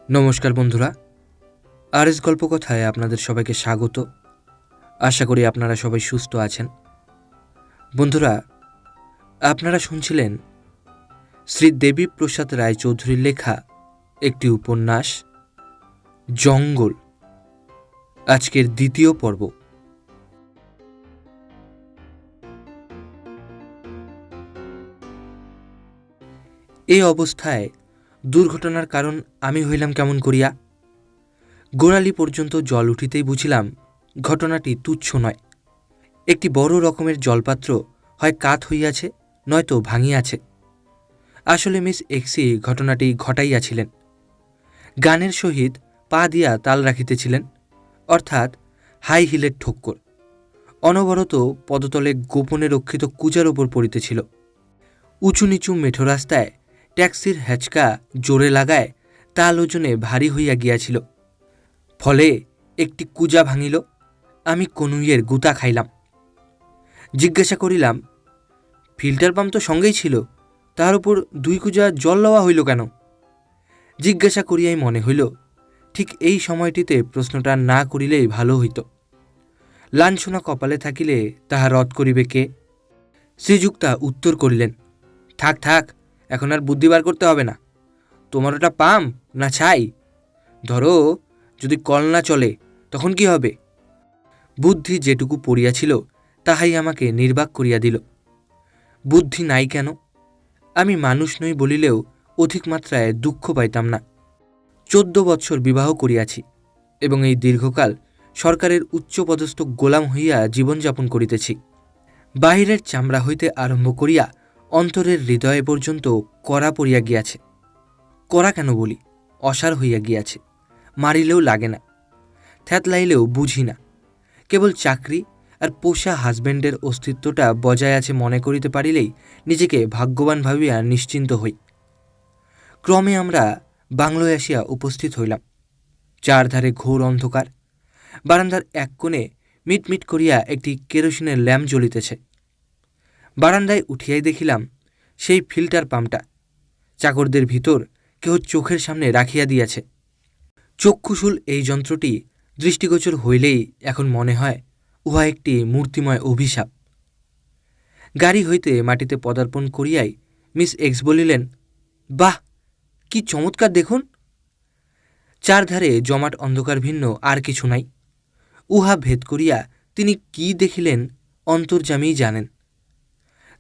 নমস্কার বন্ধুরা, আরএস গল্পকথায় আপনাদের সবাইকে স্বাগত। আশা করি আপনারা সবাই সুস্থ আছেন। বন্ধুরা, আপনারা শুনছিলেন শ্রী দেবীপ্রসাদ রায়চৌধুরীর লেখা একটি উপন্যাস জঙ্গল, আজকের দ্বিতীয় পর্ব। এই অবস্থায় দুর্ঘটনার কারণ আমি হইলাম কেমন করিয়া? গোড়ালি পর্যন্ত জল উঠিতেই বুঝিলাম ঘটনাটি তুচ্ছ নয়। একটি বড় রকমের জলপাত্র হয় কাত হইয়াছে, নয়তো ভাঙিয়াছে। আসলে মিস এক্সি ঘটনাটি ঘটাইয়াছিলেন। গানের সহিত পা দিয়া তাল রাখিতেছিলেন, অর্থাৎ হাই হিলের ঠক্কর অনবরত পদতলে গোপনে রক্ষিত কুজার ওপর পড়িতেছিল। উঁচু নিচু মেঠো রাস্তায় ট্যাক্সির হ্যাচকা জোরে লাগায় তাল ওজনে ভারী হইয়া গিয়াছিল। ফলে একটি কুজা ভাঙিল। আমি কনুইয়ের গুতা খাইলাম। জিজ্ঞাসা করিলাম, ফিল্টার পাম্প তো সঙ্গেই ছিল, তার উপর 2 কুজা জল লওয়া হইল কেন? জিজ্ঞাসা করিয়াই মনে হইল ঠিক এই সময়টিতে প্রশ্নটা না করিলেই ভালো হইত। লাঞ্ছনা কপালে থাকিলে তাহা রদ করিবে কে? শ্রীযুক্তা উত্তর করিলেন, থাক থাক, এখন আর বুদ্ধি বার করতে হবে না। তোমার ওটা পাম্প না ছাই? ধরো, যদি কল না চলে তখন কি হবে? বুদ্ধি যেটুকু পড়িয়াছিল তাহাই আমাকে নির্বাক করিয়া দিল। বুদ্ধি নাই কেন? আমি মানুষ নই বলিলেও অধিক মাত্রায় দুঃখ পাইতাম না। 14 বৎসর বিবাহ করিয়াছি এবং এই দীর্ঘকাল সরকারের উচ্চপদস্থ গোলাম হইয়া জীবনযাপন করিতেছি। বাহিরের চামড়া হইতে আরম্ভ করিয়া অন্তরের হৃদয়ে পর্যন্ত কড়া পড়িয়া গিয়াছে। কড়া কেন বলি, অসার হইয়া গিয়াছে। মারিলেও লাগে না, থ্যাতলাইলেও বুঝি না। কেবল চাকরি আর পোষা হাজব্যান্ডের অস্তিত্বটা বজায় আছে মনে করিতে পারিলেই নিজেকে ভাগ্যবান ভাবিয়া নিশ্চিন্ত হই। ক্রমে আমরা বাংলোয় আসিয়া উপস্থিত হইলাম। চারধারে ঘোর অন্ধকার। বারান্দার এক কোণে মিটমিট করিয়া একটি কেরোসিনের ল্যাম্প জ্বলিতেছে। বারান্দায় উঠিয়াই দেখিলাম সেই ফিল্টার পাম্পটা চাকরদের ভিতর কেহ চোখের সামনে রাখিয়া দিয়াছে। চক্ষুশূল এই যন্ত্রটি দৃষ্টিগোচর হইলেই এখন মনে হয় উহা একটি মূর্তিময় অভিশাপ। গাড়ি হইতে মাটিতে পদার্পণ করিয়াই মিস এক্স বলিলেন, বাহ, কি চমৎকার দেখুন! চারধারে জমাট অন্ধকার ভিন্ন আর কিছু নাই। উহা ভেদ করিয়া তিনি কি দেখিলেন অন্তর্যামীই জানেন।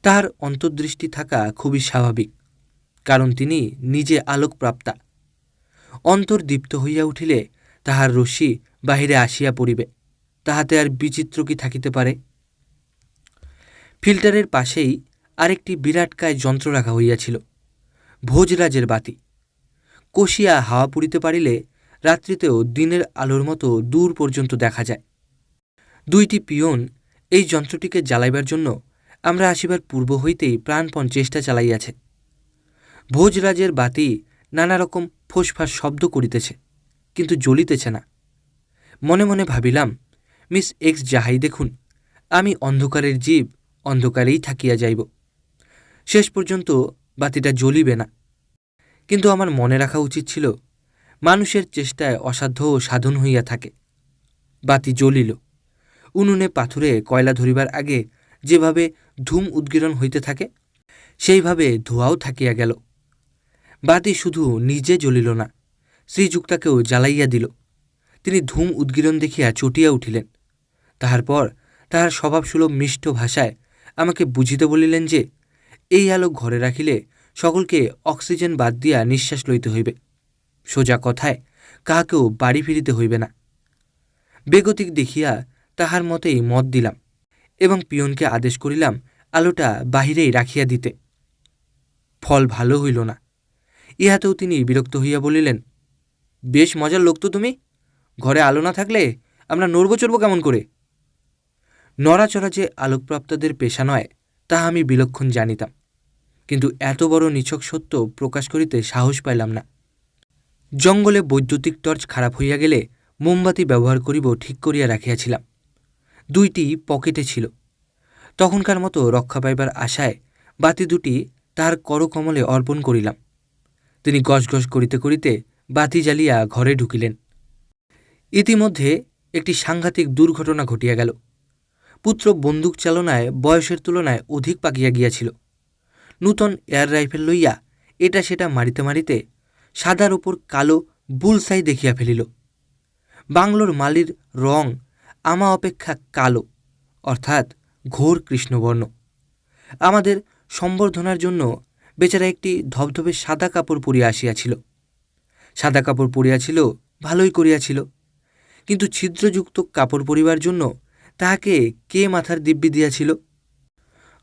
তাহার অন্তর্দৃষ্টি থাকা খুবই স্বাভাবিক, কারণ তিনি নিজে আলোকপ্রাপ্তা। অন্তর্দীপ্ত হইয়া উঠিলে তাহার রশ্মি বাহিরে আসিয়া পড়িবে, তাহাতে আর বিচিত্র কি থাকিতে পারে? ফিল্টারের পাশেই আরেকটি বিরাটকায় যন্ত্র রাখা হইয়াছিল, ভোজরাজের বাতি। কষিয়া হাওয়া পুড়িতে পারিলে রাত্রিতেও দিনের আলোর মতো দূর পর্যন্ত দেখা যায়। 2টি পিয়ন এই যন্ত্রটিকে জ্বালাইবার জন্য আমরা আসিবার পূর্ব হইতেই প্রাণপণ চেষ্টা চালাইয়াছে। ভোজরাজের বাতি নানা রকম ফোঁসফাঁস শব্দ করিতেছে, কিন্তু জ্বলিতেছে না। মনে মনে ভাবিলাম, মিস এক্স যাহাই দেখুন, আমি অন্ধকারের জীব, অন্ধকারেই থাকিয়া যাইব। শেষ পর্যন্ত বাতিটা জ্বলিবে না। কিন্তু আমার মনে রাখা উচিত ছিল, মানুষের চেষ্টায় অসাধ্য ও সাধন হইয়া থাকে। বাতি জ্বলিল। উনুনে পাথুরে কয়লা ধরিবার আগে যেভাবে ধূম উদ্গীরণ হইতে থাকে, সেইভাবে ধোঁয়াও থাকিয়া গেল। বাতি শুধু নিজে জ্বলিল না, শ্রীযুক্তাকেও জ্বালাইয়া দিল। তিনি ধূম উদ্গীরণ দেখিয়া চটিয়া উঠিলেন। তাহার পর তাহার স্বভাবসুলভ মিষ্ট ভাষায় আমাকে বুঝিতে বলিলেন যে এই আলো ঘরে রাখিলে সকলকে অক্সিজেন বাদ দিয়া নিঃশ্বাস লইতে হইবে। সোজা কথায় কাহাকেও বাড়ি ফিরিতে হইবে না। বেগতিক দেখিয়া তাহার মতেই মত দিলাম এবং পিয়নকে আদেশ করিলাম আলোটা বাহিরেই রাখিয়া দিতে। ফল ভালো হইল না। ইহাতেও তিনি বিরক্ত হইয়া বলিলেন, বেশ মজার লোক তো তুমি, ঘরে আলো না থাকলে আমরা নড়ব চড়ব কেমন করে? নড়াচড়া যে আলোকপ্রাপ্তদের পেশা নয় তাহা আমি বিলক্ষণ জানিতাম, কিন্তু এত বড় নিছক সত্য প্রকাশ করিতে সাহস পাইলাম না। জঙ্গলে বৈদ্যুতিক টর্চ খারাপ হইয়া গেলে মোমবাতি ব্যবহার করিব ঠিক করিয়া রাখিয়াছিলাম। 2টি পকেটে ছিল। তখনকার মতো রক্ষা পাইবার আশায় বাতি 2টি তাহার করকমলে অর্পণ করিলাম। তিনি গসগস করিতে করিতে বাতি জ্বালিয়া ঘরে ঢুকিলেন। ইতিমধ্যে একটি সাংঘাতিক দুর্ঘটনা ঘটিয়া গেল। পুত্র বন্দুক চালনায় বয়সের তুলনায় অধিক পাকিয়া গিয়াছিল। নূতন এয়ার রাইফেল লইয়া এটা সেটা মারিতে মারিতে সাদার উপর কালো বুলসাই দেখিয়া ফেলিল। বাংলোর মালির রং আমা অপেক্ষা কালো, অর্থাৎ ঘোর কৃষ্ণবর্ণ। আমাদের সম্বর্ধনার জন্য বেচারা একটি ধবধবে সাদা কাপড় পরিয়া আসিয়াছিল। সাদা কাপড় পরিয়াছিল ভালোই করিয়াছিল, কিন্তু ছিদ্রযুক্ত কাপড় পরিবার জন্য তাহাকে কে মাথার দিব্যি দিয়াছিল?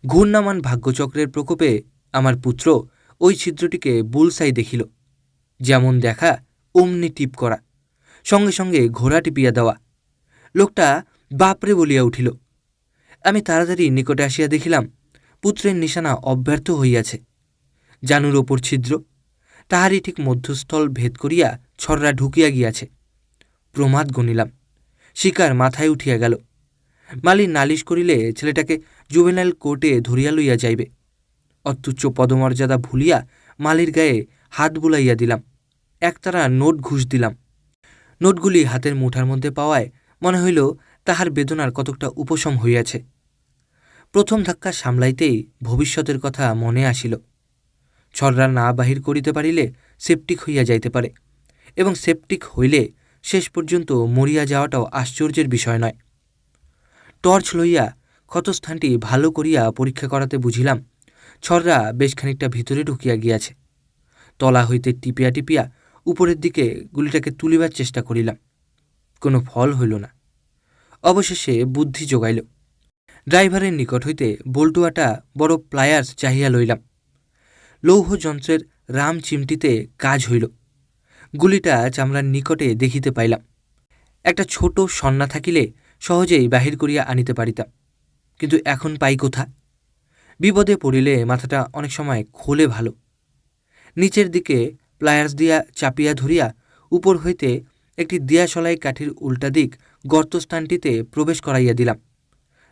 ঘূর্ণামান ভাগ্যচক্রের প্রকোপে আমার পুত্র ওই ছিদ্রটিকে বুলসাই দেখিল। যেমন দেখা অমনি টিপ করা, সঙ্গে সঙ্গে ঘোড়া টিপিয়া দেওয়া। লোকটা বাপরে বলিয়া উঠিল। আমি তাড়াতাড়ি নিকটে আসিয়া দেখিলাম পুত্রের নিশানা অব্যর্থ হইয়াছে। জানুর ওপর ছিদ্র, তাহারই ঠিক মধ্যস্থল ভেদ করিয়া ছররা ঢুকিয়া গিয়াছে। প্রমাদ গণিলাম, শিকার মাথায় উঠিয়া গেল। মালি নালিশ করিলে ছেলেটাকে জুভেনাইল কোর্টে ধরিয়া লইয়া যাইবে। অত্যুচ্চ পদমর্যাদা ভুলিয়া মালির গায়ে হাত বুলাইয়া দিলাম। একতারা নোট ঘুষ দিলাম। নোটগুলি হাতের মুঠার মধ্যে পাওয়ায় মনে হইল তাহার বেদনার কতকটা উপশম হইয়াছে। প্রথম ধাক্কা সামলাইতেই ভবিষ্যতের কথা মনে আসিল। ছররা না বাহির করিতে পারিলে সেপটিক হইয়া যাইতে পারে, এবং সেপটিক হইলে শেষ পর্যন্ত মরিয়া যাওয়াটাও আশ্চর্যের বিষয় নয়। টর্চ লইয়া ক্ষতস্থানটি ভালো করিয়া পরীক্ষা করাতে বুঝিলাম ছররা বেশ খানিকটা ভিতরে ঢুকিয়া গিয়াছে। তলা হইতে টিপিয়া টিপিয়া উপরের দিকে গুলিটাকে তুলিবার চেষ্টা করিলাম, কোনো ফল হইল না। অবশেষে বুদ্ধি জোগাইল। ড্রাইভারের নিকট হইতে বল্টুয়াটা বড় প্লায়ার্স চাহিয়া লইলাম। লৌহ যন্ত্রের রাম চিমটিতে কাজ হইল। গুলিটা চামড়ার নিকটে দেখিতে পাইলাম। একটা ছোট সন্না থাকিলে সহজেই বাহির করিয়া আনিতে পারিতাম, কিন্তু এখন পাই কোথা? বিপদে পড়িলে মাথাটা অনেক সময় খোলে ভালো। নিচের দিকে প্লায়ার্স দিয়া চাপিয়া ধরিয়া উপর হইতে একটি দিয়াশলাই কাঠির উল্টা দিক গর্তস্থানটিতে প্রবেশ করাইয়া দিলাম।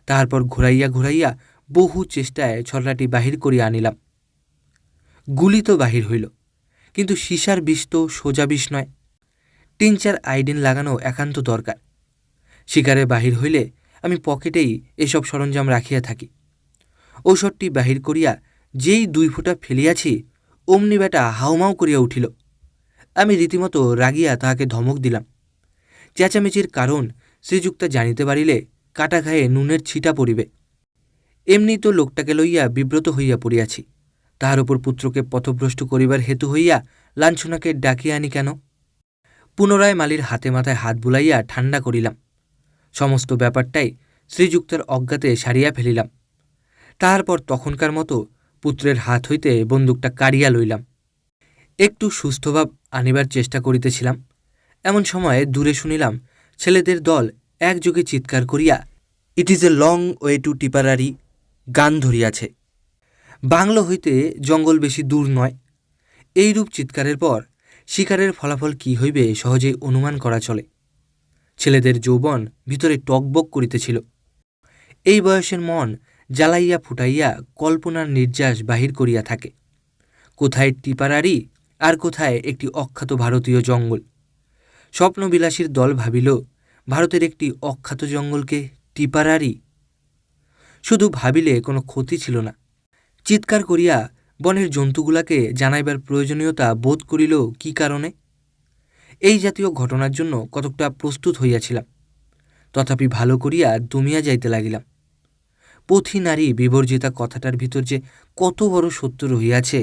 তাহারপর ঘুরাইয়া ঘুরাইয়া বহু চেষ্টায় ছররাটি বাহির করিয়া আনিলাম। গুলি তো বাহির হইল, কিন্তু সীসার বিষ তো সোজা বিষ নয়। টিনচার আইডিন লাগানো একান্ত দরকার। শিকারে বাহির হইলে আমি পকেটেই এসব সরঞ্জাম রাখিয়া থাকি। ঔষধটি বাহির করিয়া যেই 2 ফোঁটা ফেলিয়াছি, অমনি বেটা হাউমাউ করিয়া উঠিল। আমি রীতিমতো রাগিয়া তাহাকে ধমক দিলাম। চেঁচামেচির কারণ শ্রীযুক্তা জানিতে পারিলে কাটা ঘায়ে নুনের ছিটা পড়িবে। এমনি তো লোকটাকে লইয়া বিব্রত হইয়া পড়িয়াছি, তাহার উপর পুত্রকে পথভ্রষ্ট করিবার হেতু হইয়া লাঞ্ছনাকে ডাকিয়া আনি কেন? পুনরায় মালির হাতে মাথায় হাত বুলাইয়া ঠান্ডা করিলাম। সমস্ত ব্যাপারটাই শ্রীযুক্তার অজ্ঞাতে সারিয়া ফেলিলাম। তাহার পর তখনকার মতো পুত্রের হাত হইতে বন্দুকটা কাড়িয়া লইলাম। একটু সুস্থভাব আনিবার চেষ্টা করিতেছিলাম, এমন সময়ে দূরে শুনিলাম ছেলেদের দল একযোগে চিৎকার করিয়া "it is a long way to Tipperary" গান ধরিয়াছে। বাংলো হইতে জঙ্গল বেশি দূর নয়। এইরূপ চিৎকারের পর শিকারের ফলাফল কি হইবে সহজেই অনুমান করা চলে। ছেলেদের যৌবন ভিতরে টকবক করিতেছিল। এই বয়সের মন জ্বালাইয়া ফুটাইয়া কল্পনার নির্যাস বাহির করিয়া থাকে। কোথায় টিপারারি আর কোথায় একটি অখ্যাত ভারতীয় জঙ্গল। স্বপ্নবিলাসীর দল ভাবিল ভারতের একটি অখ্যাত জঙ্গলকে টিপারারি। শুধু ভাবিলে কোনো ক্ষতি ছিল না। চিৎকার করিয়া বনের জন্তুগুলাকে জানাইবার প্রয়োজনীয়তা বোধ করিল কি কারণে? এই জাতীয় ঘটনার জন্য কতকটা প্রস্তুত হইয়াছিলাম, তথাপি ভালো করিয়া দমিয়া যাইতে লাগিলাম। পথি নারী বিবর্জিতা কথাটার ভিতর যে কত বড় সত্য রহিয়াছে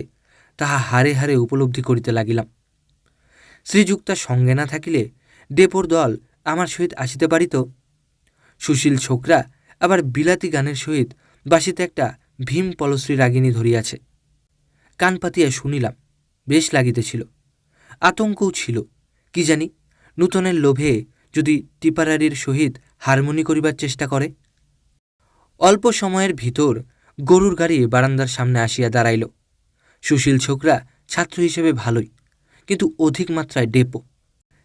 তাহা হারে হারে উপলব্ধি করিতে লাগিলাম। শ্রীযুক্তা সঙ্গে না থাকিলে ডেপোর দল আমার সহিত আসিতে পারিত। সুশীল ছোকরা আবার বিলাতি গানের সহিত বাসিতে একটা ভীম পলশ্রী রাগিনী ধরিয়াছে। কান পাতিয়া শুনিলাম, বেশ লাগিতেছিল। আতঙ্কও ছিল, কি জানি নূতনের লোভে যদি টিপারারির সহিত হারমোনি করিবার চেষ্টা করে। অল্প সময়ের ভিতর গরুর গাড়ি বারান্দার সামনে আসিয়া দাঁড়াইল। সুশীল ছোকরা ছাত্র হিসেবে ভালোই, কিন্তু অধিক মাত্রায় ডেপো।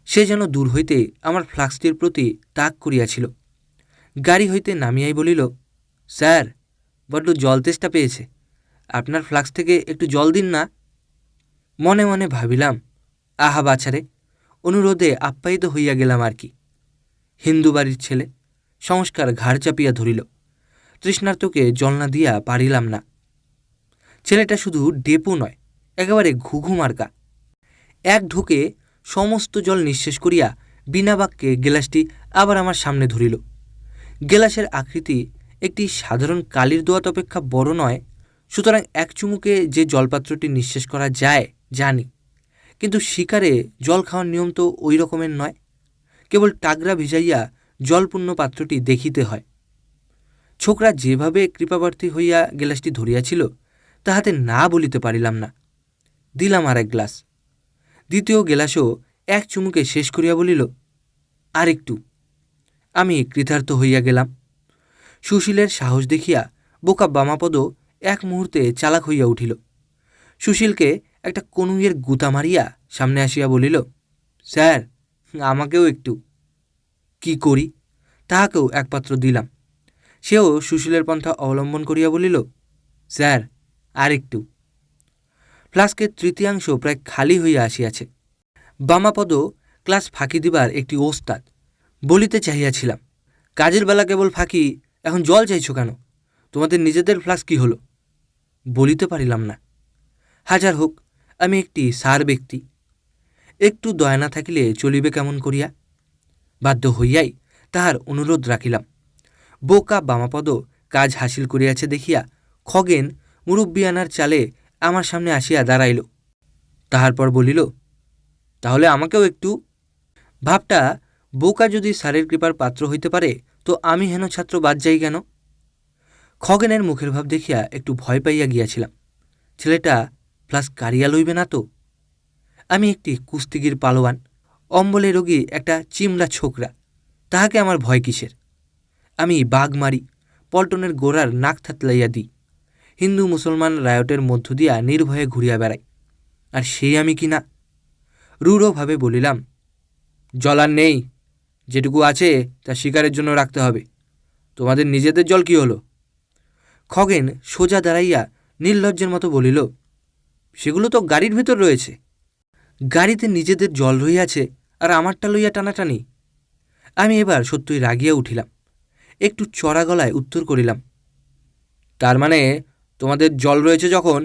সে যেন দূর হইতে আমার ফ্লাক্সটির প্রতি তাক করিয়াছিল। গাড়ি হইতে নামিয়াই বলিল, "স্যার, বড্ড জল তেষ্টা পেয়েছে, আপনার ফ্লাক্স থেকে একটু জল দিন না।" মনে মনে ভাবিলাম, আহা বাছারে, অনুরোধে আপ্যায়িত হইয়া গেলাম আর কি। হিন্দু বাড়ির ছেলে, সংস্কার ঘাড় চাপিয়া ধরিল। তৃষ্ণার্তকে জল না দিয়া পারিলাম না। ছেলেটা শুধু ডেপো নয়, একেবারে ঘুঘু মার্কা। এক ঢোকে সমস্ত জল নিঃশেষ করিয়া বিনা বাক্যে গেলাসটি আবার আমার সামনে ধরিল। গেলাসের আকৃতি একটি সাধারণ কালির দোয়াত অপেক্ষা বড় নয়, সুতরাং এক চুমুকে যে জলপাত্রটি নিঃশেষ করা যায় জানি, কিন্তু শিকারে জল খাওয়ার নিয়ম তো ওই রকমের নয়। কেবল টাগরা ভিজাইয়া জলপূর্ণ পাত্রটি দেখিতে হয়। ছোকরা যেভাবে কৃপাপ্রার্থী হইয়া গেলাসটি ধরিয়াছিল তাহাতে না বলিতে পারিলাম না। দিলাম আর এক গ্লাস। দ্বিতীয় গেলাসও এক চুমুকে শেষ করিয়া বলিল, আর একটু। আমি কৃতার্থ হইয়া গেলাম। সুশীলের সাহস দেখিয়া বোকা বামাপদ এক মুহূর্তে চালাক হইয়া উঠিল। সুশীলকে একটা কনুইয়ের গুতা মারিয়া সামনে আসিয়া বলিল, স্যার, আমাকেও একটু। কি করি, তাহাকেও এক পাত্র দিলাম। সেও সুশীলের পন্থা অবলম্বন করিয়া বলিল, স্যার, আর একটু। ফ্লাস্কের তৃতীয়াংশ প্রায় খালি হইয়া আসিয়াছে। বামাপদ ক্লাস ফাঁকি দিবার একটি ওস্তাদ। বলিতে চাহিয়াছিলাম, কাজের বেলা কেবল ফাঁকি, এখন জল চাইছ কেন? তোমাদের নিজেদের ফ্লাস্ক কী হলো? বলিতে পারিলাম না। হাজার হোক, আমি একটি সার ব্যক্তি। একটু দয়া না থাকিলে চলিবে কেমন করিয়া? বাধ্য হইয়াই তাহার অনুরোধ রাখিলাম। বোকা বামাপদ কাজ হাসিল করিয়াছে দেখিয়া খগেন মুরব্বিয়ানার চালে আমার সামনে আসিয়া দাঁড়াইল। তাহার পর বলিল, তাহলে আমাকেও একটু। ভাবটা, বোকা যদি স্যারের কৃপার পাত্র হইতে পারে তো আমি হেন ছাত্র বাদ যাই কেন? খগেনের মুখের ভাব দেখিয়া একটু ভয় পাইয়া গিয়াছিলাম। ছেলেটা ফ্লাস্ক কাড়িয়া লইবে না তো? আমি একটি কুস্তিগির পালোয়ান, অম্বলে রোগী একটা চিমড়া ছোকরা, তাহাকে আমার ভয় কিসের? আমি বাঘ মারি, পল্টনের গোড়ার নাক থাতলাইয়া দিই, হিন্দু মুসলমান রায়টের মধ্য দিয়া নির্ভয়ে ঘুরিয়া বেড়াই। আর সেই আমি কি না? রূঢ়ভাবে বলিলাম, জল আর নেই, যেটুকু আছে তা শিকারের জন্য রাখতে হবে। তোমাদের নিজেদের জল কি হলো? খগেন সোজা দাঁড়াইয়া নির্লজ্জের মতো বলিল, সেগুলো তো গাড়ির ভেতর রয়েছে। গাড়িতে নিজেদের জল রহিয়াছে আর আমারটা লইয়া টানাটানি। আমি এবার সত্যই রাগিয়া উঠিলাম। একটু চড়া গলায় উত্তর করিলাম, তার মানে তোমাদের জল রয়েছে যখন,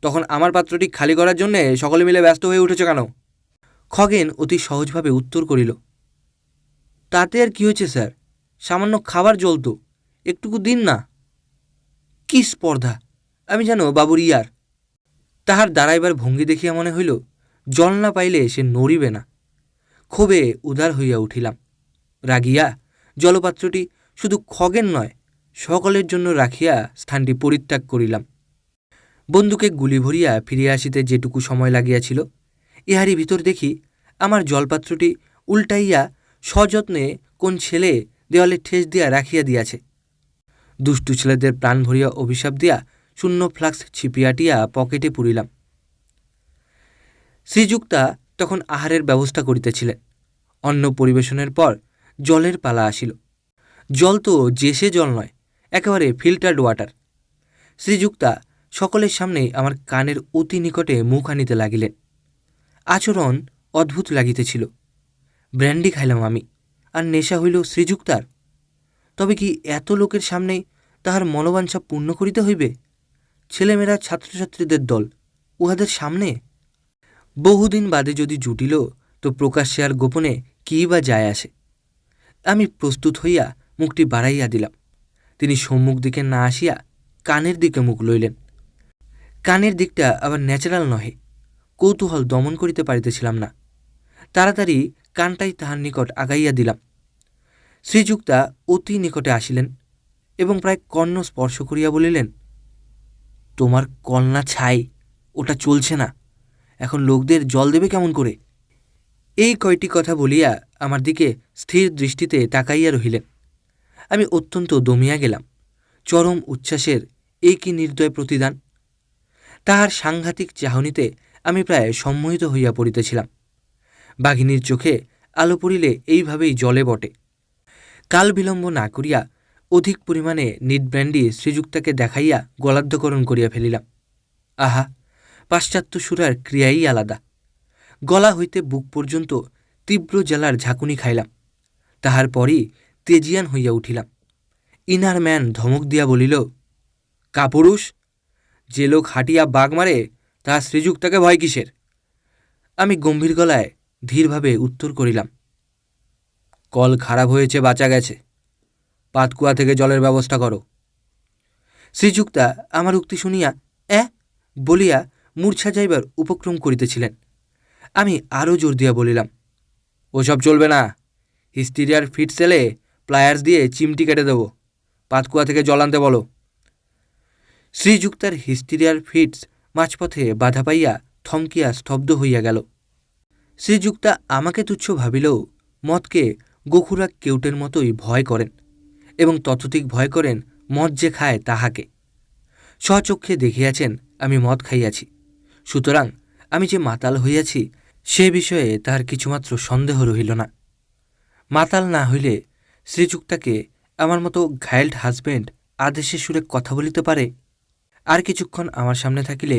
তখন আমার পাত্রটি খালি করার জন্যে সকলে মিলে ব্যস্ত হয়ে উঠেছ কেন? খগেন অতি সহজভাবে উত্তর করিল, তাতে আর কি হয়েছে স্যার, সামান্য খাবার জল তো, একটুকু দিন না। কি স্পর্ধা! আমি যেন বাবুর ইয়ার। তাহার দাঁড়াইবার ভঙ্গি দেখিয়া মনে হইল জল না পাইলে সে নড়িবে না। ক্ষোভে উদার হইয়া উঠিলাম। রাগিয়া জলপাত্রটি শুধু খগেন নয়, সকলের জন্য রাখিয়া স্থানটি পরিত্যাগ করিলাম। বন্দুকে গুলি ভরিয়া ফিরিয়া আসিতে যেটুকু সময় লাগিয়াছিল, ইহারই ভিতর দেখি আমার জলপাত্রটি উল্টাইয়া সযত্নে কোন ছেলে দেওয়ালে ঠেস দিয়া রাখিয়া দিয়াছে। দুষ্টু ছেলেদের প্রাণ ভরিয়া অভিশাপ দিয়া শূন্য ফ্লাস্ক ছিপিয়াটিয়া পকেটে পুরিলাম। শ্রীযুক্তা তখন আহারের ব্যবস্থা করিতেছিলেন। অন্ন পরিবেশনের পর জলের পালা আসিল। জল তো যে সে জল নয়, একেবারে ফিল্টার্ড ওয়াটার। শ্রীযুক্তা সকলের সামনেই আমার কানের অতি নিকটে মুখ আনিতে লাগিলেন। আচরণ অদ্ভুত লাগিতেছিল। ব্র্যান্ডি খাইলাম আমি, আর নেশা হইল শ্রীযুক্তার। তবে কি এত লোকের সামনেই তাহার মনোবাঞ্ছা পূর্ণ করিতে হইবে? ছেলেমেয়েরা ছাত্রছাত্রীদের দল, উহাদের সামনে? বহুদিন বাদে যদি জুটিল তো প্রকাশ্যে আর গোপনে কী বা যায় আসে। আমি প্রস্তুত হইয়া মুখটি বাড়াইয়া দিলাম। তিনি সম্মুখ দিকে না আসিয়া কানের দিকে মুখ লইলেন। কানের দিকটা আবার ন্যাচারাল নহে, কৌতূহল দমন করিতে পারিতেছিলাম না। তাড়াতাড়ি কানটাই তাহার নিকট আগাইয়া দিলাম। শ্রীযুক্তা অতি নিকটে আসিলেন এবং প্রায় কর্ণ স্পর্শ করিয়া বলিলেন, তোমার কলনা ছাই, ওটা চলছে না, এখন লোকদের জল দেবে কেমন করে? এই কয়টি কথা বলিয়া আমার দিকে স্থির দৃষ্টিতে তাকাইয়া রহিলেন। আমি অত্যন্ত দমিয়া গেলাম। চরম উচ্ছ্বাসের এই কি নির্দয় প্রতিদান! তাহার সাংঘাতিক চাহনিতে আমি প্রায় সম্মোহিত হইয়া পড়িতেছিলাম। বাঘিনীর চোখে আলো পড়িলে এইভাবেই জলে বটে। কাল বিলম্ব না করিয়া অধিক পরিমাণে নিট ব্র্যান্ডি শ্রীযুক্তাকে দেখাইয়া গলাধ্যকরণ করিয়া ফেলিলাম। আহা, পাশ্চাত্য সুরার ক্রিয়াই আলাদা। গলা হইতে বুক পর্যন্ত তীব্র জ্বালার ঝাঁকুনি খাইলাম। তাহার পরই তেজিয়ান হইয়া উঠিলাম। ইনার ম্যান ধমক দিয়া বলিল, কাপুরুষ, যে লোক হাঁটিয়া বাঘ মারে তাহা শ্রীযুক্তাকে ভয় কিসের? আমি গম্ভীর গলায় ধীরভাবে উত্তর করিলাম, কল খারাপ হয়েছে, বাঁচা গেছে, পাতকুয়া থেকে জলের ব্যবস্থা করো। শ্রীযুক্তা আমার উক্তি শুনিয়া বলিয়া মূর্ছা যাইবার উপক্রম করিতেছিলেন। আমি আরও জোর দিয়া বলিলাম, ওসব চলবে না, হিস্টিরিয়ার ফিট সেলে প্লায়ার্স দিয়ে চিমটি কেটে দেব, পাতকুয়া থেকে জল আনতে বলো। শ্রীযুক্তার হিস্টিরিয়ার ফিটস মাঝপথে বাধা পাইয়া থমকিয়া স্তব্ধ হইয়া গেল। শ্রীযুক্তা আমাকে তুচ্ছ ভাবিলেও মদকে গোখুরা কেউটের মতোই ভয় করেন, এবং ততোধিক ভয় করেন মদ যে খায় তাহাকে। স্বচক্ষে দেখিয়াছেন আমি মদ খাইয়াছি, সুতরাং আমি যে মাতাল হইয়াছি সে বিষয়ে তাহার কিছুমাত্র সন্দেহ রহিল না। মাতাল না হইলে শ্রীযুক্তাকে আমার মতো ঘায়েলড হাজব্যান্ড আদেশের সুরে কথা বলিতে পারে? আর কিছুক্ষণ আমার সামনে থাকিলে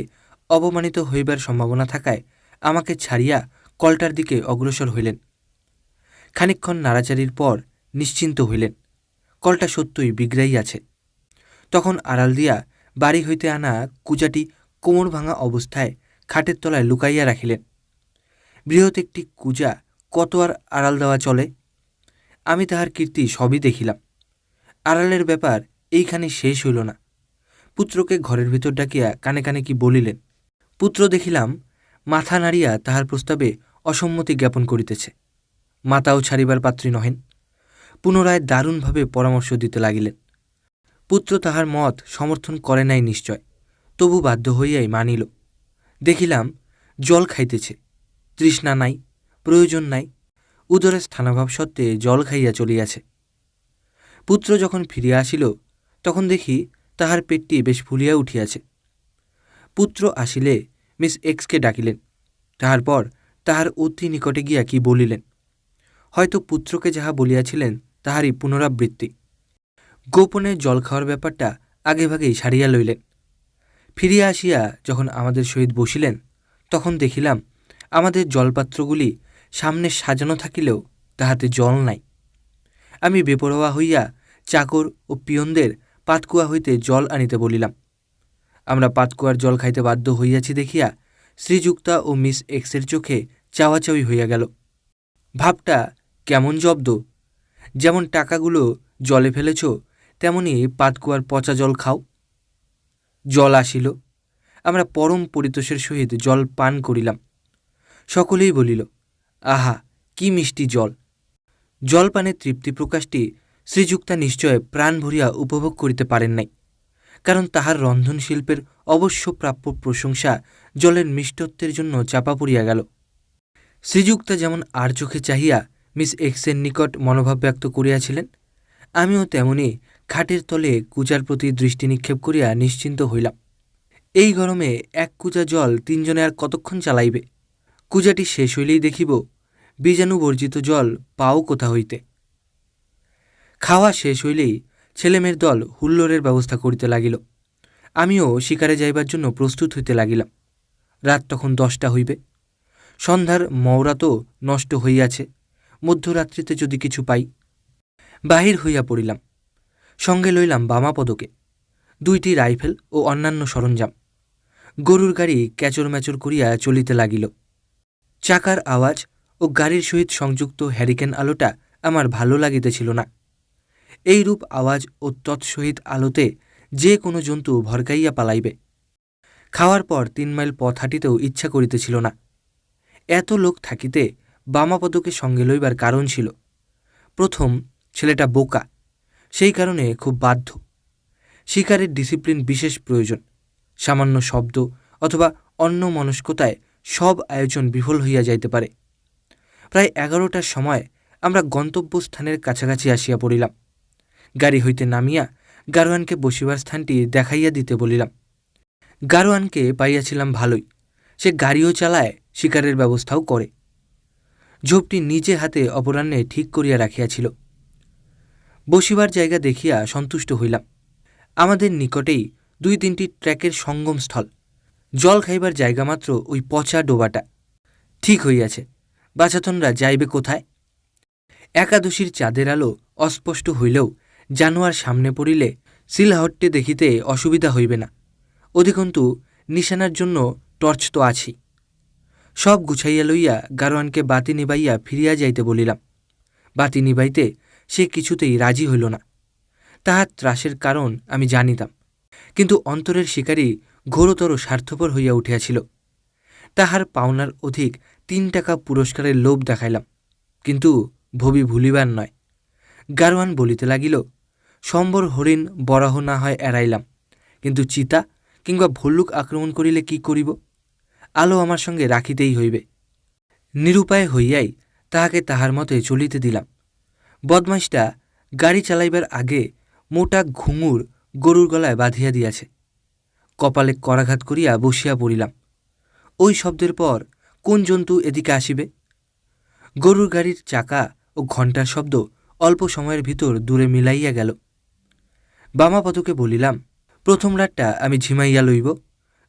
অপমানিত হইবার সম্ভাবনা থাকায় আমাকে ছাড়িয়া কলটার দিকে অগ্রসর হইলেন। খানিকক্ষণ নাড়াচাড়ির পর নিশ্চিন্ত হইলেন, কলটা সত্যই বিগড়াইয়াছে। তখন আড়াল দিয়া বাড়ি হইতে আনা কুজাটি কোমর ভাঙা অবস্থায় খাটের তলায় লুকাইয়া রাখিলেন। বৃহৎ একটি কুজা কত আর আড়াল দেওয়া চলে? আমি তাহার কীর্তি সবই দেখিলাম। আড়ালের ব্যাপার এইখানে শেষ হইল না। পুত্রকে ঘরের ভিতর ডাকিয়া কানে কানে কি বলিলেন। পুত্র দেখিলাম মাথা নাড়িয়া তাহার প্রস্তাবে অসম্মতি জ্ঞাপন করিতেছে। মাতাও ছাড়িবার পাত্রী নহেন। পুনরায় দারুণভাবে পরামর্শ দিতে লাগিলেন। পুত্র তাহার মত সমর্থন করে নাই নিশ্চয়, তবু বাধ্য হইয়াই মানিল। দেখিলাম জল খাইতেছে, তৃষ্ণা নাই, প্রয়োজন নাই, উদরে স্থানাভাব সত্ত্বে জল খাইয়া চলিয়াছে। পুত্র যখন ফিরিয়া আসিল তখন দেখি তাহার পেটটি বেশ ফুলিয়া উঠিয়াছে। পুত্র আসিলে মিস এক্সকে ডাকিলেন। তাহার পর তাহার অতি নিকটে গিয়া কি বলিলেন। হয়তো পুত্রকে যাহা বলিয়াছিলেন তাহারই পুনরাবৃত্তি। গোপনে জল খাওয়ার ব্যাপারটা আগেভাগেই সারিয়া লইলেন। ফিরিয়া আসিয়া যখন আমাদের সহিত বসিলেন তখন দেখিলাম আমাদের জলপাত্রগুলি সামনে সাজানো থাকিলেও তাহাতে জল নাই। আমি বেপরোয়া হইয়া চাকর ও পিয়নদের পাতকুয়া হইতে জল আনিতে বলিলাম। আমরা পাতকুয়ার জল খাইতে বাধ্য হইয়াছি দেখিয়া শ্রীযুক্তা ও মিস এক্সের চোখে চাওয়াচাওয়ি হইয়া গেল। ভাবটা কেমন জব্দ, যেমন টাকাগুলো জলে ফেলেছ তেমনি পাতকুয়ার পচা জল খাও। জল আসিল, আমরা পরম পরিতোষের সহিত জল পান করিলাম। সকলেই বলিল, আহা কি মিষ্টি জল। জলপানের তৃপ্তি প্রকাশটি শ্রীযুক্তা নিশ্চয় প্রাণ ভরিয়া উপভোগ করিতে পারেন নাই, কারণ তাহার রন্ধনশিল্পের অবশ্য প্রাপ্য প্রশংসা জলের মিষ্টত্বের জন্য চাপা পড়িয়া গেল। শ্রীযুক্তা যেমন আর চোখে চাহিয়া মিস এক্সের নিকট মনোভাব ব্যক্ত করিয়াছিলেন, আমিও তেমনি খাটের তলে কুজার প্রতি দৃষ্টি নিক্ষেপ করিয়া নিশ্চিন্ত হইলাম। এই গরমে এক কুজা জল তিনজনে আর কতক্ষণ চালাইবে? কুজাটি শেষ হইলেই দেখিব বীজাণুবর্জিত জল পাও কোথা হইতে। খাওয়া শেষ হইলেই ছেলেমেয়ের দল হুল্লোড়ের ব্যবস্থা করিতে লাগিল। আমিও শিকারে যাইবার জন্য প্রস্তুত হইতে লাগিলাম। রাত তখন 10টা হইবে। সন্ধ্যার মওরা তো নষ্ট হইয়াছে, মধ্যরাত্রিতে যদি কিছু পাই। বাহির হইয়া পড়িলাম। সঙ্গে লইলাম বামাপদকে, 2টি রাইফেল ও অন্যান্য সরঞ্জাম। গরুর গাড়ি ক্যাচর ম্যাচর করিয়া চলিতে লাগিল। চাকার আওয়াজ ও গাড়ির সহিত সংযুক্ত হ্যারিকেন আলোটা আমার ভালো লাগিতেছিল না। এইরূপ আওয়াজ ও তৎসহিত আলোতে যে কোনো জন্তু ভরকাইয়া পালাইবে। খাওয়ার পর 3 মাইল পথ হাঁটিতেও ইচ্ছা করিতেছিল না। এত লোক থাকিতে বামাপদকে সঙ্গে লইবার কারণ ছিল। প্রথম, ছেলেটা বোকা, সেই কারণে খুব বাধ্য। শিকারের ডিসিপ্লিন বিশেষ প্রয়োজন। সামান্য শব্দ অথবা অন্য মনস্কতায় সব আয়োজন বিফল হইয়া যাইতে পারে। প্রায় 11টার সময় আমরা গন্তব্যস্থানের কাছাকাছি আসিয়া পড়িলাম। গাড়ি হইতে নামিয়া গারোয়ানকে বসিবার স্থানটি দেখাইয়া দিতে বলিলাম। গারোয়ানকে পাইয়াছিলাম ভালোই, সে গাড়িও চালায়, শিকারের ব্যবস্থাও করে। ঝোপটি নিজে হাতে অপরাহ্নে ঠিক করিয়া রাখিয়াছিল। বসিবার জায়গা দেখিয়া সন্তুষ্ট হইলাম। আমাদের নিকটেই 2-3টি ট্র্যাকের সঙ্গমস্থল। জল খাইবার জায়গা মাত্র ওই পচা ডোবাটা। ঠিক হইয়াছে, বাছাতনরা যাইবে কোথায়? একাদশীর চাঁদের আলো অস্পষ্ট হইলেও জানোয়ার সামনে পড়িলে সিলহট্টে দেখিতে অসুবিধা হইবে না। অধিকন্তু নিশানার জন্য টর্চ তো আছেই। সব গুছাইয়া লইয়া গারোয়ানকে বাতি নিবাইয়া ফিরিয়া যাইতে বলিলাম। বাতি নিবাইতে সে কিছুতেই রাজি হইল না। তাহার ত্রাসের কারণ আমি জানিতাম, কিন্তু অন্তরের শিকারী ঘোরতর স্বার্থপর হইয়া উঠিয়াছিল। তাহার পাওনার অধিক 3 টাকা পুরস্কারের লোভ দেখাইলাম, কিন্তু ভবি ভুলিবার নয়। গারোয়ান বলিতে লাগিল, সম্বর হরিণ বরাহ না হয় এড়াইলাম, কিন্তু চিতা কিংবা ভল্লুক আক্রমণ করিলে কি করিব? আলো আমার সঙ্গে রাখিতেই হইবে। নিরুপায় হইয়াই তাহাকে তাহার মতে চলিতে দিলাম। বদমাইশটা গাড়ি চালাইবার আগে মোটা ঘুঙুর গরুর গলায় বাঁধিয়া দিয়াছে। কপালে করাঘাত করিয়া বসিয়া পড়িলাম। ওই শব্দের পর কোন জন্তু এদিকে আসিবে? গরুর গাড়ির চাকা ও ঘণ্টার শব্দ অল্প সময়ের ভিতর দূরে মিলাইয়া গেল। বামাপদকে বলিলাম, প্রথম রাতটা আমি ঝিমাইয়া লইব,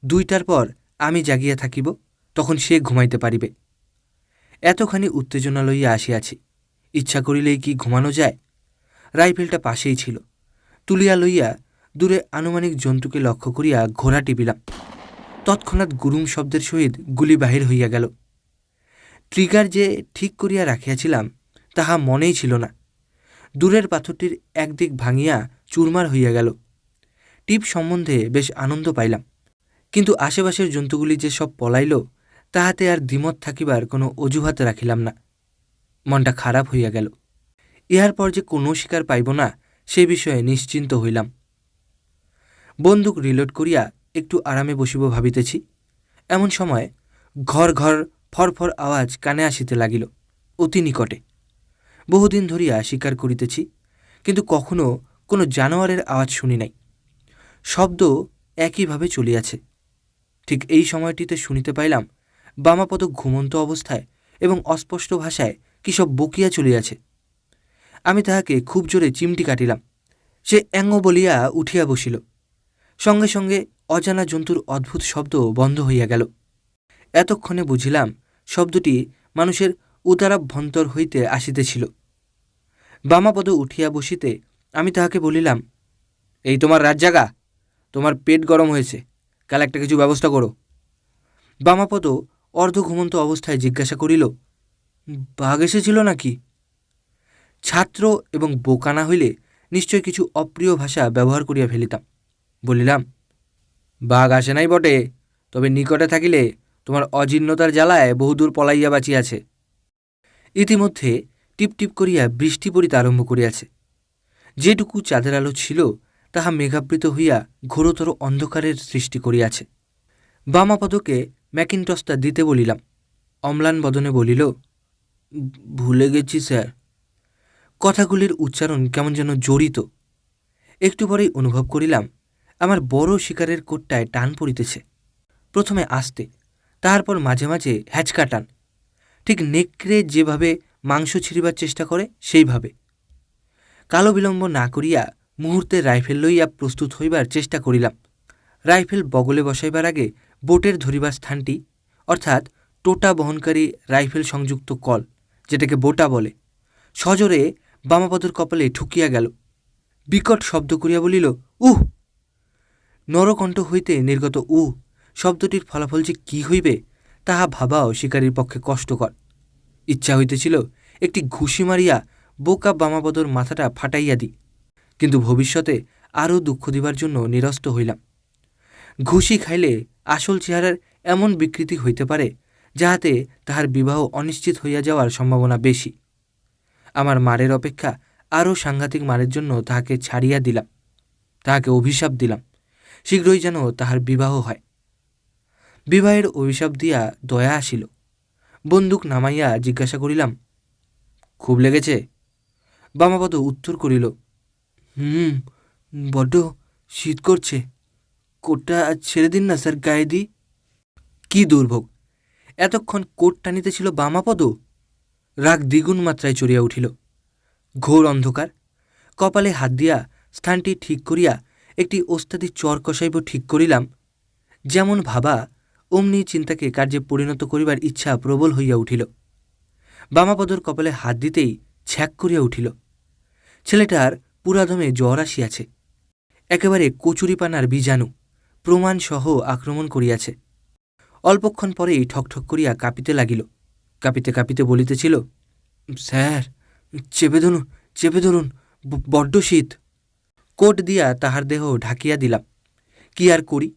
2টার পর আমি জাগিয়া থাকিব, তখন সে ঘুমাইতে পারিবে। এতখানি উত্তেজনা লইয়া আসিয়াছি, ইচ্ছা করিলেই কি ঘুমানো যায়? রাইফেলটা পাশেই ছিল। তুলিয়া লইয়া দূরে আনুমানিক জন্তুকে লক্ষ্য করিয়া ঘোড়া টিপিলাম। তৎক্ষণাৎ গুরুম শব্দের সহিত গুলি বাহির হইয়া গেল। ট্রিগার যে ঠিক করিয়া রাখিয়াছিলাম তাহা মনেই ছিল না। দূরের পাথরটির একদিক ভাঙিয়া চুরমার হইয়া গেল। টিপ সম্বন্ধে বেশ আনন্দ পাইলাম, কিন্তু আশেপাশের জন্তুগুলি যে সব পলাইল তাহাতে আর দ্বিমত থাকিবার কোনো অজুহাত রাখিলাম না। মনটা খারাপ হইয়া গেল। ইহার পর যে কোনো শিকার পাইব না সে বিষয়ে নিশ্চিন্ত হইলাম। বন্দুক রিলোড করিয়া একটু আরামে বসিব ভাবিতেছি, এমন সময় ঘর ঘর ফরফর আওয়াজ কানে আসিতে লাগিল, অতি নিকটে। বহুদিন ধরিয়া শিকার করিতেছি, কিন্তু কখনো কোনো জানোয়ারের আওয়াজ শুনি নাই। শব্দ একইভাবে চলিয়াছে। ঠিক এই সময়টিতে শুনিতে পাইলাম বামাপদ ঘুমন্ত অবস্থায় এবং অস্পষ্ট ভাষায় কী সব বকিয়া চলিয়াছে। আমি তাহাকে খুব জোরে চিমটি কাটিলাম। সে অ্যাঙ্গ বলিয়া উঠিয়া বসিল। সঙ্গে সঙ্গে অজানা জন্তুর অদ্ভুত শব্দ বন্ধ হইয়া গেল। এতক্ষণে বুঝিলাম শব্দটি মানুষের উদরাভ্যন্তর হইতে আসিতেছিল। বামাপদ উঠিয়া বসিতে আমি তাহাকে বলিলাম, এই তোমার রাত জাগা? তোমার পেট গরম হয়েছে, কাল একটা কিছু ব্যবস্থা করো। বামাপদ অর্ধ ঘুমন্ত অবস্থায় জিজ্ঞাসা করিল, বাঘ এসেছিল নাকি? ছাত্র এবং বোকা না হইলে নিশ্চয় কিছু অপ্রিয় ভাষা ব্যবহার করিয়া ফেলিতাম। বলিলাম, বাঘ আসে নাই বটে, তবে নিকটে থাকিলে তোমার অজীর্ণতার জ্বালায় বহুদূর পলাইয়া বাঁচিয়াছে। ইতিমধ্যে টিপটিপ করিয়া বৃষ্টি পড়িতে আরম্ভ করিয়াছে। যেটুকু চাঁদের আলো ছিল তাহা মেঘাবৃত হইয়া ঘোরতর অন্ধকারের সৃষ্টি করিয়াছে। বামাপদকে ম্যাকিনটসটা দিতে বলিলাম। অম্লান বদনে বলিল, ভুলে গেছি স্যার। কথাগুলির উচ্চারণ কেমন যেন জড়িত। একটু পরেই অনুভব করিলাম আমার বড় শিকারের কোটটায় টান পড়িতেছে। প্রথমে আস্তে, তারপর মাঝে মাঝে হ্যাচকা টান, ঠিক নেকড়ে যেভাবে মাংস ছিঁড়িবার চেষ্টা করে সেইভাবে। কালো বিলম্ব না করিয়া মুহূর্তে রাইফেল লইয়া প্রস্তুত হইবার চেষ্টা করিলাম। রাইফেল বগলে বসাইবার আগে বোটের ধরিবার স্থানটি, অর্থাৎ টোটা বহনকারী রাইফেল সংযুক্ত কল, যেটাকে বোটা বলে, সজোরে বামাপদর কপালে ঠুকিয়া গেল। বিকট শব্দ করিয়া বলিল, উহ! নরকণ্ঠ হইতে নির্গত শব্দটির ফলাফল যে কী হইবে তাহা ভাবাও শিকারীর পক্ষে কষ্টকর। ইচ্ছা হইতেছিল একটি ঘুষি মারিয়া বোকা বামাপদর মাথাটা ফাটাইয়া দিই, কিন্তু ভবিষ্যতে আরও দুঃখ দিবার জন্য নিরস্ত হইলাম। ঘুষি খাইলে আসল চেহারার এমন বিকৃতি হইতে পারে যাহাতে তাহার বিবাহ অনিশ্চিত হইয়া যাওয়ার সম্ভাবনা বেশি। আমার মারের অপেক্ষা আরও সাংঘাতিক মারের জন্য তাহাকে ছাড়িয়া দিলাম, তাহাকে অভিশাপ দিলাম শীঘ্রই যেন তাহার বিবাহ হয়। বিবাহের অভিশাপ দিয়া দয়া আসিল। বন্দুক নামাইয়া জিজ্ঞাসা করিলাম, খুব লেগেছে? বামাপদ উত্তর করিল, বড্ড শীত করছে, কোটটা ছেড়ে দিন না স্যার, গায়ে দিই। কি দুর্ভোগ! এতক্ষণ কোট টানিতেছিল বামাপদ। রাগ দ্বিগুণ মাত্রায় চড়িয়া উঠিল। ঘোর অন্ধকার। কপালে হাত দিয়া স্থানটি ঠিক করিয়া একটি ওস্তাদি চর কষাইব ঠিক করিলাম। যেমন ভাবা অমনি চিন্তাকে কার্যে পরিণত করিবার ইচ্ছা প্রবল হইয়া উঠিল। বামাপদর কপালে হাত দিতেই ছ্যাক করিয়া উঠিল। ছেলেটার পুরাদমে জ্বর আসিয়াছে। একেবারে কচুরিপানার বীজাণু প্রমাণসহ আক্রমণ করিয়াছে। অল্পক্ষণ পরেই ঠকঠক করিয়া কাঁপিতে লাগিল। কাঁপিতে কাঁপিতে বলিতেছিল, স্যার, চেপে ধরুন, বড্ড শীত। কোট দিয়া তাহার দেহ ঢাকিয়া দিলাম। কি আর করি,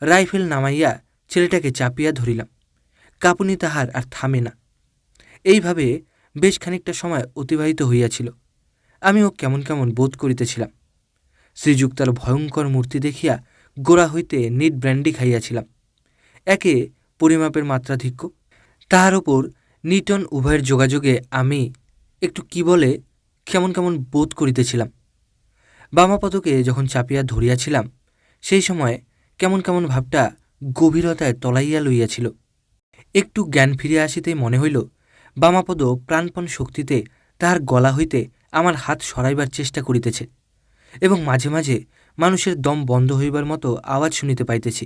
রাইফেল নামাইয়া ছেলেটাকে চাপিয়া ধরিলাম। কাঁপুনি তাহার আর থামে না। এইভাবে বেশ খানিকটা সময় অতিবাহিত হইয়াছিল। আমিও কেমন কেমন বোধ করিতেছিলাম। শ্রীযুক্তার ভয়ঙ্কর মূর্তি দেখিয়া গোড়া হইতে নিট ব্র্যান্ডি খাইয়াছিলাম। একে পরিমাপের মাত্রাধিক্য, তাহার ওপর নিটন উভয়ের যোগাযোগে আমি একটু কি বলে কেমন কেমন বোধ করিতেছিলাম। বামাপদকে যখন চাপিয়া ধরিয়াছিলাম সেই সময় কেমন কেমন ভাবটা গভীরতায় তলাইয়া লইয়াছিল। একটু জ্ঞান ফিরিয়া আসিতেই মনে হইল বামাপদ প্রাণপণ শক্তিতে তাহার গলা হইতে আমার হাত সরাইবার চেষ্টা করিতেছে এবং মাঝে মাঝে মানুষের দম বন্ধ হইবার মতো আওয়াজ শুনিতে পাইতেছি।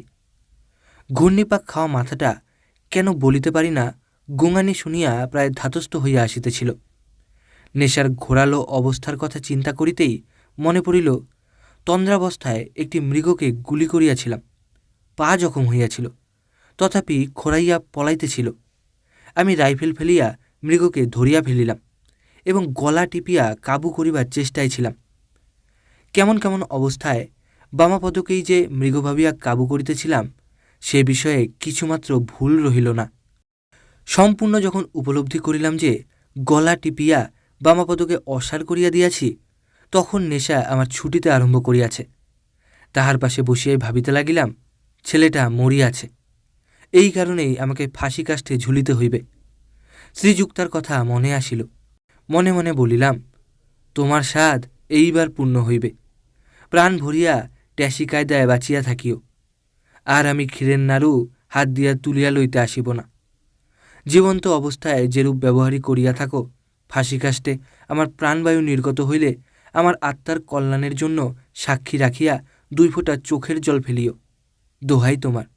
ঘূর্ণিপাক খাওয়া মাথাটা কেন বলিতে পারি না গোঙানি শুনিয়া প্রায় ধাতস্থ হইয়া আসিতেছিল। নেশার ঘোরালো অবস্থার কথা চিন্তা করিতেই মনে পড়িল তন্দ্রাবস্থায় একটি মৃগকে গুলি করিয়াছিলাম। পা জখম হইয়াছিল, তথাপি খোঁড়াইয়া পলাইতেছিল। আমি রাইফেল ফেলিয়া মৃগকে ধরিয়া ফেলিলাম এবং গলা টিপিয়া কাবু করিবার চেষ্টায় ছিলাম। কেমন কেমন অবস্থায় বামাপদকেই যে মৃগ ভাবিয়া কাবু করিতেছিলাম সে বিষয়ে কিছুমাত্র ভুল রহিল না। সম্পূর্ণ যখন উপলব্ধি করিলাম যে গলা টিপিয়া বামাপদকে অসাড় করিয়া দিয়াছি, তখন নেশা আমার ছুটিতে আরম্ভ করিয়াছে। তাহার পাশে বসিয়াই ভাবিতে লাগিলাম, ছেলেটা মরিয়াছে, এই কারণেই আমাকে ফাঁসি কাষ্ঠে ঝুলিতে হইবে। শ্রীযুক্তার কথা মনে আসিল। মনে মনে বলিলাম, তোমার সাধ এইবার পূর্ণ হইবে। প্রাণ ভরিয়া ট্যাসি কায়দায় বাঁচিয়া থাকিও। আর আমি ক্ষীরের নাড়ু হাত দিয়া তুলিয়া লইতে আসিব না। জীবন্ত অবস্থায় যেরূপ ব্যবহারই করিয়া থাকো, ফাঁসি কাষ্ঠে আমার প্রাণবায়ু নির্গত হইলে আমার আত্মার কল্যাণের জন্য সাক্ষী রাখিয়া 2 ফোঁটা চোখের জল ফেলিও। দোহাই তোমার,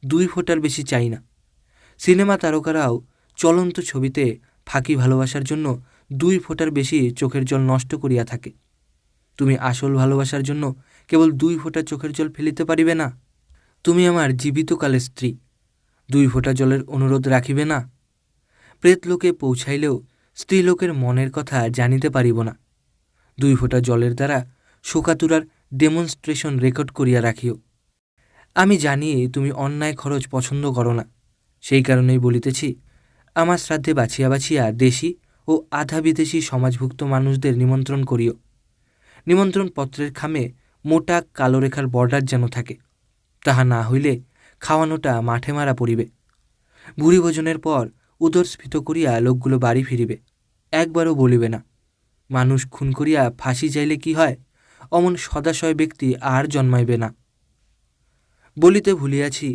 2 ফোঁটার বেশি চাই না। সিনেমা তারকারাও চলন্ত ছবিতে ফাঁকি ভালোবাসার জন্য 2 ফোঁটার বেশি চোখের জল নষ্ট করিয়া থাকে। তুমি আসল ভালোবাসার জন্য কেবল 2 ফোঁটা চোখের জল ফেলিতে পারিবে না। তুমি আমার জীবিতকালের স্ত্রী, 2 ফোঁটা জলের অনুরোধ রাখিবে না। প্রেতলোকে পৌঁছাইলেও স্ত্রীলোকের মনের কথা জানিতে পারিব না। 2 ফোঁটা জলের দ্বারা শোকাতুরার ডেমনস্ট্রেশন রেকর্ড করিয়া রাখিও। আমি জানি তুমি অন্যায় খরচ পছন্দ করো না, সেই কারণেই বলিতেছি, আমার শ্রাদ্ধে বাছিয়া বাছিয়া দেশি ও আধা বিদেশি সমাজভুক্ত মানুষদের নিমন্ত্রণ করিও। নিমন্ত্রণ পত্রের খামে মোটা কালো রেখার বর্ডার যেন থাকে, তাহা না হইলে খাওয়ানোটা মাঠে মারা পড়িবে। ভুরি ভোজনের পর উদরস্ফীত করিয়া লোকগুলো বাড়ি ফিরিবে, একবারও বলিবে না, মানুষ খুন করিয়া ফাঁসি যাইলে কি হয়, অমন সদাশয় ব্যক্তি আর জন্মাইবে না। বলিতে ভুলিয়াছি,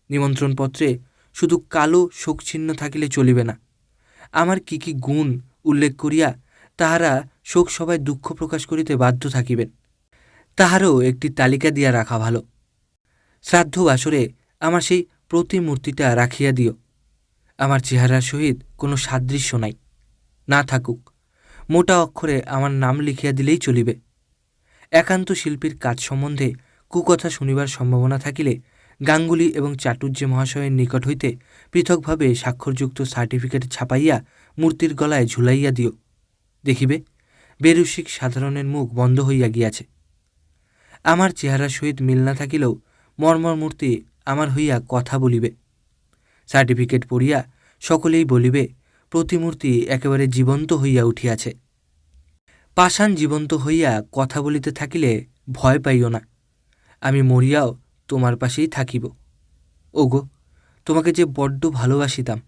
নিমন্ত্রণপত্রে শুধু কালো শোকচিহ্ন থাকিলে চলিবে না। আমার কি কি গুণ উল্লেখ করিয়া তাহারা শোকসভায় দুঃখ প্রকাশ করিতে বাধ্য থাকিবেন, তাহারও একটি তালিকা দিয়া রাখা ভালো। শ্রাদ্ধ বাসরে আমার সেই প্রতিমূর্তিটা রাখিয়া দিও। আমার চেহারার সহিত কোনো সাদৃশ্য নাই, না থাকুক, মোটা অক্ষরে আমার নাম লিখিয়া দিলেই চলিবে। একান্ত শিল্পীর কাজ সম্বন্ধে কুকথা শুনিবার সম্ভাবনা থাকিলে গাঙ্গুলি এবং চাটুর্যে মহাশয়ের নিকট হইতে পৃথকভাবে স্বাক্ষরযুক্ত সার্টিফিকেট ছাপাইয়া মূর্তির গলায় ঝুলাইয়া দিও। দেখিবে বেরসিক সাধারণের মুখ বন্ধ হইয়া গিয়াছে। আমার চেহারার সহিত মিল না থাকিলেও মর্মর মূর্তি আমার হইয়া কথা বলিবে। সার্টিফিকেট পড়িয়া সকলেই বলিবে প্রতিমূর্তি একেবারে জীবন্ত হইয়া উঠিয়াছে। পাষাণ জীবন্ত হইয়া কথা বলিতে থাকিলে ভয় পাইও না, আমি মরিয়াও তোমার পাশেই থাকিব। ওগো, তোমাকে যে বড্ড ভালোবাসিতাম,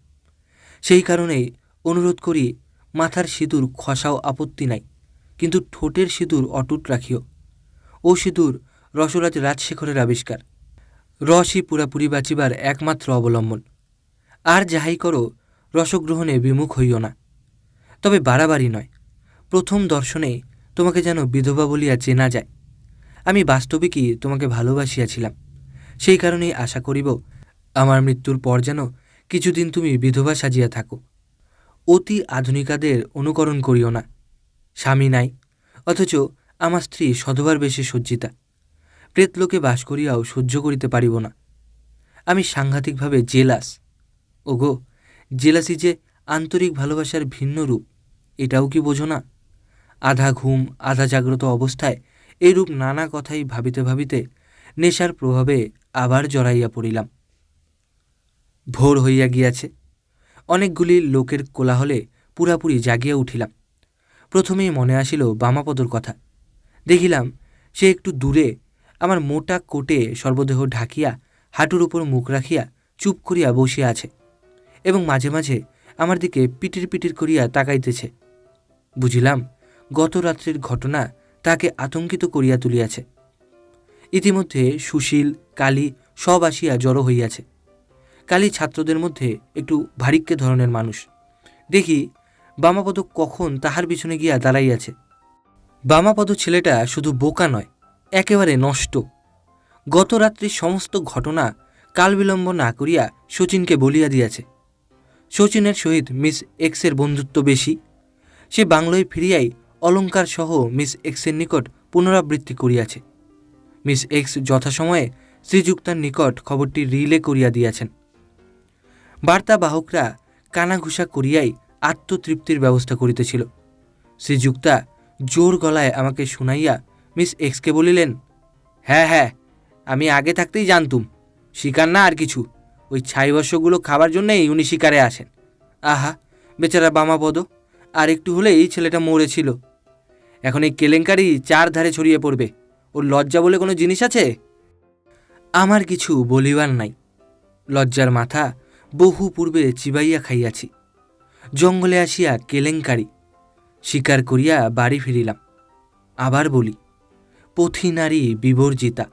সেই কারণেই অনুরোধ করি, মাথার সিঁদুর খসাও আপত্তি নাই, কিন্তু ঠোঁটের সিঁদুর অটুট রাখিও। ও সিঁদুর রসরাজ রাজশেখরের আবিষ্কার। রসই পুরাপুরি বাঁচিবার একমাত্র অবলম্বন। আর যাহাই করো, রসগ্রহণে বিমুখ হইও না। তবে বাড়াবাড়ি নয়, প্রথম দর্শনে তোমাকে যেন বিধবা বলিয়া চেনা যায়। আমি বাস্তবিকই তোমাকে ভালোবাসিয়াছিলাম, সেই কারণেই আশা করিব আমার মৃত্যুর পর যেন কিছুদিন তুমি বিধবা সাজিয়া থাকো। অতি আধুনিকাদের অনুকরণ করিও না। স্বামী নাই, অথচ আমার স্ত্রী সধবার বেশি সজ্জিতা। প্রেতলোকে বাস করিয়াও সহ্য করিতে পারিব না। আমি সাংঘাতিকভাবে জেলাস। ওগো, জেলাসি যে আন্তরিক ভালোবাসার ভিন্ন রূপ, এটাও কি বোঝো না? আধা ঘুম আধা জাগ্রত অবস্থায় এইরূপ নানা কথাই ভাবিতে ভাবিতে নেশার প্রভাবে আবার জড়াইয়া পড়িলাম। ভোর হইয়া গিয়াছে। অনেকগুলি লোকের কোলাহলে পুরাপুরি জাগিয়া উঠিলাম। প্রথমেই মনে আসিল বামাপদর কথা। দেখিলাম সে একটু দূরে আমার মোটা কোটে সর্বদেহ ঢাকিয়া হাঁটুর উপর মুখ রাখিয়া চুপ করিয়া বসিয়া আছে এবং মাঝে মাঝে আমার দিকে পিটির পিটির করিয়া তাকাইতেছে। বুঝিলাম গত রাত্রির ঘটনা তাকে আতঙ্কিত করিয়া তুলিয়াছে। ইতিমধ্যে সুশীল, কালী সব আসিয়া জড়ো হইয়াছে। কালী ছাত্রদের মধ্যে একটু ভারিক্কে ধরনের মানুষ। দেখি বামাপদ কখন তাহার পিছনে গিয়া দাঁড়াইয়াছে। বামাপদ ছেলেটা শুধু বোকা নয়, একেবারে নষ্ট। গত রাত্রির সমস্ত ঘটনা কালবিলম্ব না করিয়া শচীনকে বলিয়া দিয়াছে। শচীনের সহিত মিস এক্সের বন্ধুত্ব বেশি। সে বাংলোয় ফিরিয়াই অলঙ্কার সহ মিস এক্সের নিকট পুনরাবৃত্তি করিয়াছে। মিস এক্স যথাসময়ে শ্রীযুক্তার নিকট খবরটি রিলে করিয়া দিয়াছেন। বার্তাবাহকরা কানাঘুষা করিয়াই আত্মতৃপ্তির ব্যবস্থা করিতেছিল। শ্রীযুক্তা জোর গলায় আমাকে শুনাইয়া মিস এক্সকে বলিলেন, হ্যাঁ হ্যাঁ, আমি আগে থাকতেই জানতুম, শিকার না আর কিছু। ওই ছাইবর্ষগুলো খাবার জন্যেই উনি শিকারে আসেন। আহা, বেচারা বামাপদ, আর একটু হলেই ছেলেটা মরেছিল। এখন এই কেলেঙ্কারি চারধারে ছড়িয়ে পড়বে। ওর লজ্জা বলে কোনো জিনিস আছে? আমার কিছু বলিবার নাই। লজ্জার মাথা বহু পূর্বে চিবাইয়া খাইয়াছি। জঙ্গলে আসিয়া কেলেঙ্কারি শিকার করিয়া বাড়ি ফিরিলাম। আবার বলি, পথি নারী বিবর্জিতা।